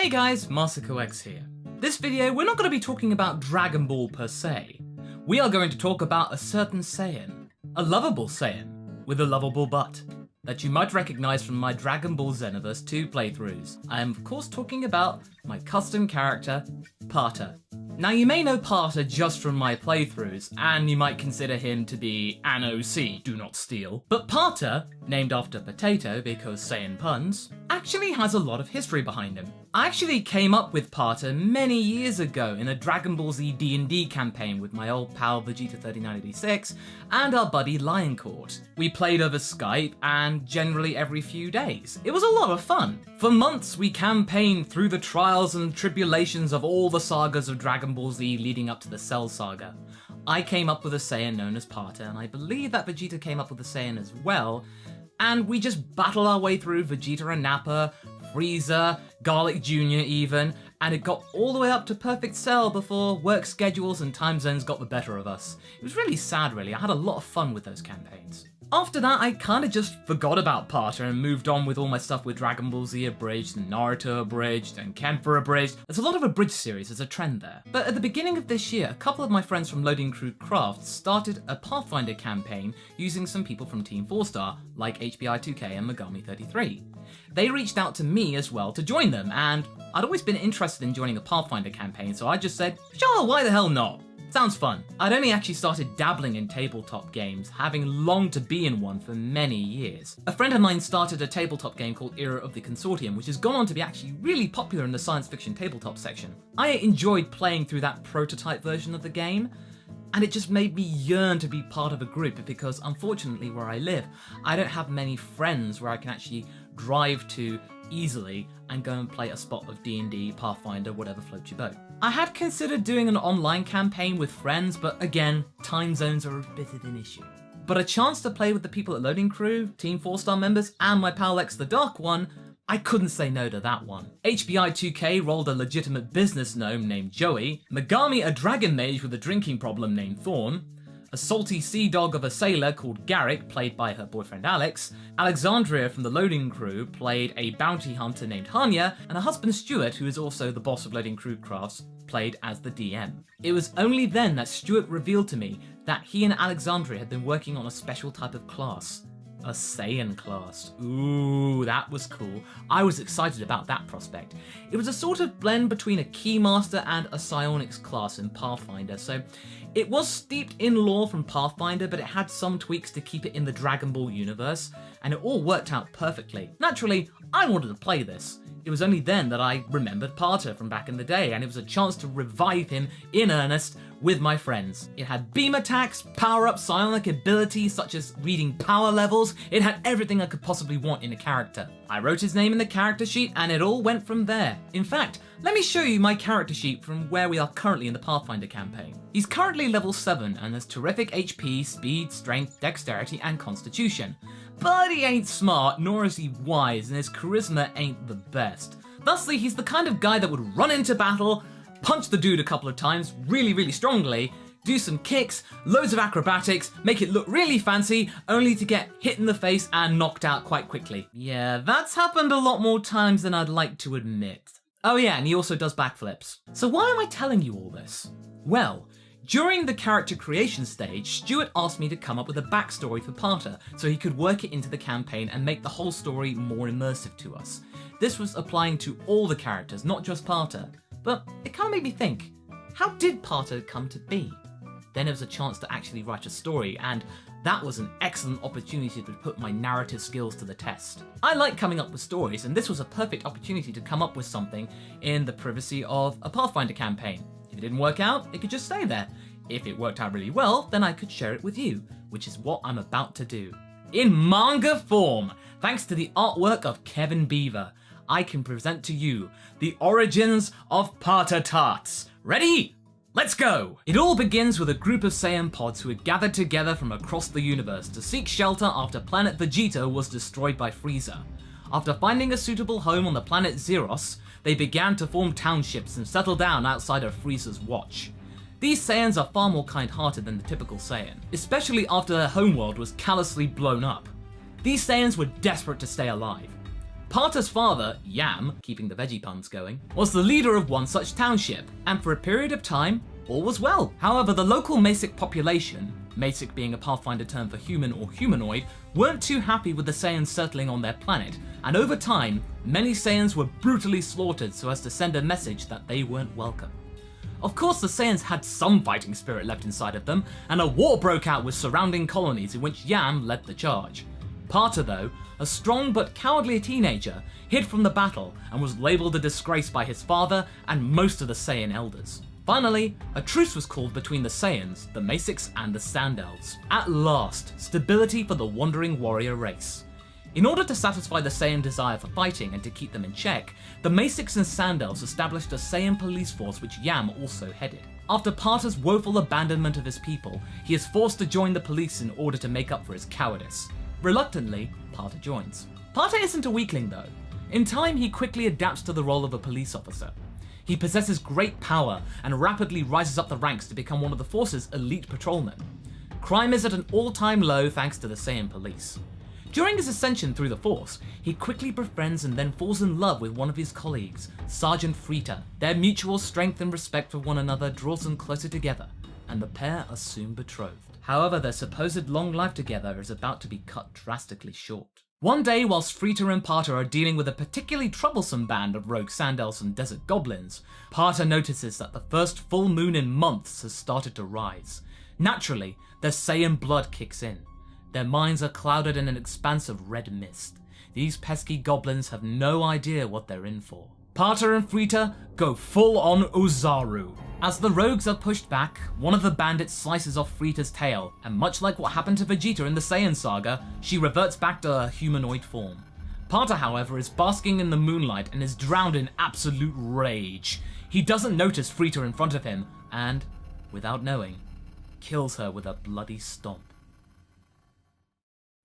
Hey guys, Masako X here. This video, we're not going to be talking about Dragon Ball per se. We are going to talk about a certain Saiyan. A lovable Saiyan, with a lovable butt, that you might recognize from my Dragon Ball Xenoverse 2 playthroughs. I am of course talking about my custom character, Paata. Now you may know Paata just from my playthroughs, and you might consider him to be an OC, do not steal. But Paata, named after potato because Saiyan puns, actually has a lot of history behind him. I actually came up with Paata many years ago in a Dragon Ball Z D&D campaign with my old pal Vegeta3986 and our buddy Lioncourt. We played over Skype and generally every few days. It was a lot of fun. For months we campaigned through the trials and tribulations of all the sagas of Dragon Ball Z leading up to the Cell Saga. I came up with a Saiyan known as Paata, and I believe that Vegeta came up with a Saiyan as well, and we just battled our way through Vegeta and Nappa, Frieza, Garlic Jr. even, and it got all the way up to Perfect Cell before work schedules and time zones got the better of us. It was really sad really, I had a lot of fun with those campaigns. After that, I kinda just forgot about Paata and moved on with all my stuff with Dragon Ball Z Abridged, and Naruto Abridged, and Kenpa Abridged. There's a lot of Abridged series, there's a trend there. But at the beginning of this year, a couple of my friends from Loading Crew Crafts started a Pathfinder campaign using some people from Team 4-Star, like HBI2K and Megami33. They reached out to me as well to join them, and I'd always been interested in joining a Pathfinder campaign, so I just said, sure, why the hell not? Sounds fun. I'd only actually started dabbling in tabletop games, having longed to be in one for many years. A friend of mine started a tabletop game called Era of the Consortium, which has gone on to be actually really popular in the science fiction tabletop section. I enjoyed playing through that prototype version of the game, and it just made me yearn to be part of a group because unfortunately where I live, I don't have many friends where I can actually drive to easily and go and play a spot of D&D, Pathfinder, whatever floats your boat. I had considered doing an online campaign with friends, but again, time zones are a bit of an issue. But a chance to play with the people at Loading Crew, Team 4-Star members, and my pal X the Dark One, I couldn't say no to that one. HBI2K rolled a legitimate business gnome named Joey, Megami a dragon mage with a drinking problem named Thorn, a salty sea dog of a sailor called Garrick, played by her boyfriend Alex, Alexandria from the Loading Crew played a bounty hunter named Hanya, and her husband Stuart, who is also the boss of Loading Crew Crafts, played as the DM. It was only then that Stuart revealed to me that he and Alexandria had been working on a special type of class. A Saiyan class. Ooh, that was cool. I was excited about that prospect. It was a sort of blend between a Keymaster and a Psionics class in Pathfinder, so it was steeped in lore from Pathfinder, but it had some tweaks to keep it in the Dragon Ball universe, and it all worked out perfectly. Naturally, I wanted to play this. It was only then that I remembered Paata from back in the day, and it was a chance to revive him in earnest with my friends. It had beam attacks, power-ups, psionic abilities such as reading power levels. It had everything I could possibly want in a character. I wrote his name in the character sheet and it all went from there. In fact, let me show you my character sheet from where we are currently in the Pathfinder campaign. He's currently level 7 and has terrific HP, speed, strength, dexterity, and constitution. But he ain't smart, nor is he wise, and his charisma ain't the best. Thusly, he's the kind of guy that would run into battle, punch the dude a couple of times really strongly, do some kicks, loads of acrobatics, make it look really fancy, only to get hit in the face and knocked out quite quickly. Yeah, that's happened a lot more times than I'd like to admit. Oh yeah, and he also does backflips. So why am I telling you all this? Well, during the character creation stage, Stuart asked me to come up with a backstory for Paata so he could work it into the campaign and make the whole story more immersive to us. This was applying to all the characters, not just Paata. But it kind of made me think, how did Paata come to be? Then there was a chance to actually write a story, and that was an excellent opportunity to put my narrative skills to the test. I like coming up with stories, and this was a perfect opportunity to come up with something in the privacy of a Pathfinder campaign. If it didn't work out, it could just stay there. If it worked out really well, then I could share it with you, which is what I'm about to do. In manga form, thanks to the artwork of Kevin Beaver, I can present to you the origins of Paata Tarts. Ready? Let's go! It all begins with a group of Saiyan pods who had gathered together from across the universe to seek shelter after planet Vegeta was destroyed by Frieza. After finding a suitable home on the planet Zeros, they began to form townships and settle down outside of Frieza's watch. These Saiyans are far more kind-hearted than the typical Saiyan, especially after their homeworld was callously blown up. These Saiyans were desperate to stay alive. Paata's father, Yam, keeping the veggie puns going, was the leader of one such township, and for a period of time, all was well. However, the local Masic population, Masic being a Pathfinder term for human or humanoid, weren't too happy with the Saiyans settling on their planet, and over time, many Saiyans were brutally slaughtered so as to send a message that they weren't welcome. Of course, the Saiyans had some fighting spirit left inside of them, and a war broke out with surrounding colonies in which Yam led the charge. Paata, though, a strong but cowardly teenager, hid from the battle and was labelled a disgrace by his father and most of the Saiyan elders. Finally, a truce was called between the Saiyans, the Masics, and the Sand Elves. At last, stability for the wandering warrior race. In order to satisfy the Saiyan desire for fighting and to keep them in check, the Masics and Sand Elves established a Saiyan police force which Yam also headed. After Paata's woeful abandonment of his people, he is forced to join the police in order to make up for his cowardice. Reluctantly, Paata joins. Paata isn't a weakling though. In time, he quickly adapts to the role of a police officer. He possesses great power and rapidly rises up the ranks to become one of the force's elite patrolmen. Crime is at an all-time low thanks to the Saiyan police. During his ascension through the force, he quickly befriends and then falls in love with one of his colleagues, Sergeant Frita. Their mutual strength and respect for one another draws them closer together, and the pair are soon betrothed. However, their supposed long life together is about to be cut drastically short. One day, whilst Frita and Paata are dealing with a particularly troublesome band of rogue sand elves and desert goblins, Paata notices that the first full moon in months has started to rise. Naturally, their Saiyan blood kicks in. Their minds are clouded in an expanse of red mist. These pesky goblins have no idea what they're in for. Paata and Frita go full on Ozaru. As the rogues are pushed back, one of the bandits slices off Frita's tail, and much like what happened to Vegeta in the Saiyan saga, she reverts back to her humanoid form. Paata, however, is basking in the moonlight and is drowned in absolute rage. He doesn't notice Frita in front of him, and, without knowing, kills her with a bloody stomp.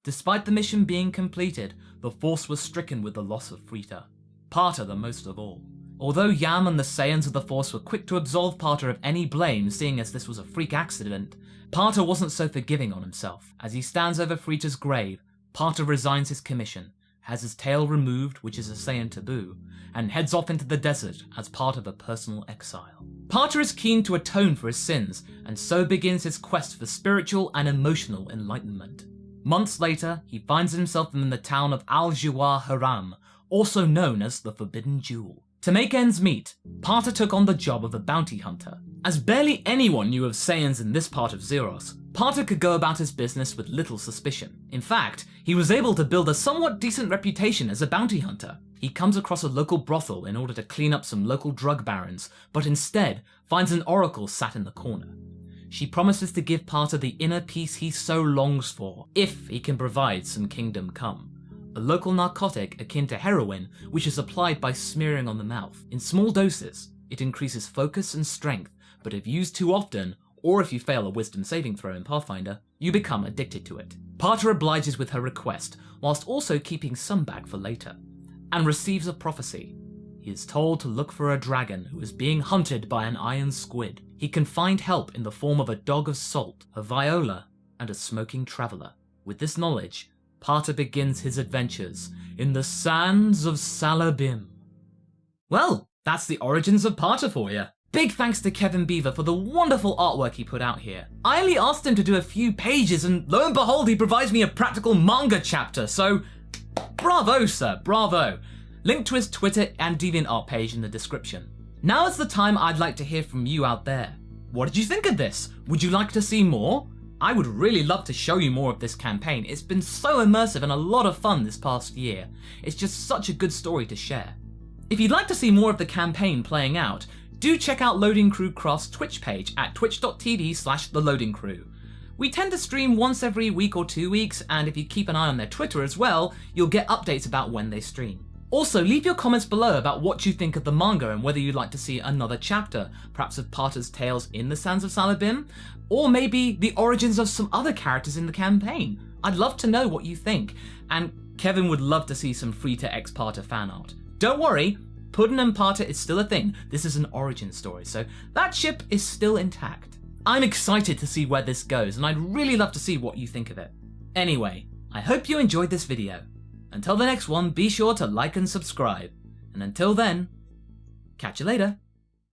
Despite the mission being completed, the Force was stricken with the loss of Frita. Paata the most of all. Although Yam and the Saiyans of the Force were quick to absolve Paata of any blame, seeing as this was a freak accident, Paata wasn't so forgiving on himself. As he stands over Frita's grave, Paata resigns his commission, has his tail removed, which is a Saiyan taboo, and heads off into the desert as part of a personal exile. Paata is keen to atone for his sins, and so begins his quest for spiritual and emotional enlightenment. Months later, he finds himself in the town of Al-Jawar Haram, also known as the Forbidden Jewel. To make ends meet, Paata took on the job of a bounty hunter. As barely anyone knew of Saiyans in this part of Zeros, Paata could go about his business with little suspicion. In fact, he was able to build a somewhat decent reputation as a bounty hunter. He comes across a local brothel in order to clean up some local drug barons, but instead finds an oracle sat in the corner. She promises to give Paata the inner peace he so longs for, if he can provide some kingdom come. A local narcotic akin to heroin, which is applied by smearing on the mouth. In small doses, it increases focus and strength, but if used too often, or if you fail a wisdom saving throw in Pathfinder, you become addicted to it. Paata obliges with her request, whilst also keeping some back for later, and receives a prophecy. He is told to look for a dragon who is being hunted by an iron squid. He can find help in the form of a dog of salt, a viola, and a smoking traveller. With this knowledge, Paata begins his adventures in the sands of Salabim. Well, that's the origins of Paata for you. Big thanks to Kevin Beaver for the wonderful artwork he put out here. I only asked him to do a few pages and lo and behold he provides me a practical manga chapter, so bravo sir, bravo. Link to his Twitter and DeviantArt page in the description. Now is the time I'd like to hear from you out there. What did you think of this? Would you like to see more? I would really love to show you more of this campaign. It's been so immersive and a lot of fun this past year. It's just such a good story to share. If you'd like to see more of the campaign playing out, do check out Loading Crew Craft's Twitch page at twitch.tv/theloadingcrew. We tend to stream once every week or 2 weeks, and if you keep an eye on their Twitter as well, you'll get updates about when they stream. Also, leave your comments below about what you think of the manga and whether you'd like to see another chapter, perhaps of Paata's tales in the Sands of Salabim, or maybe the origins of some other characters in the campaign. I'd love to know what you think, and Kevin would love to see some Frita x Paata fan art. Don't worry, Puddin' and Paata is still a thing. This is an origin story, so that ship is still intact. I'm excited to see where this goes, and I'd really love to see what you think of it. Anyway, I hope you enjoyed this video. Until the next one, be sure to like and subscribe. And until then, catch you later.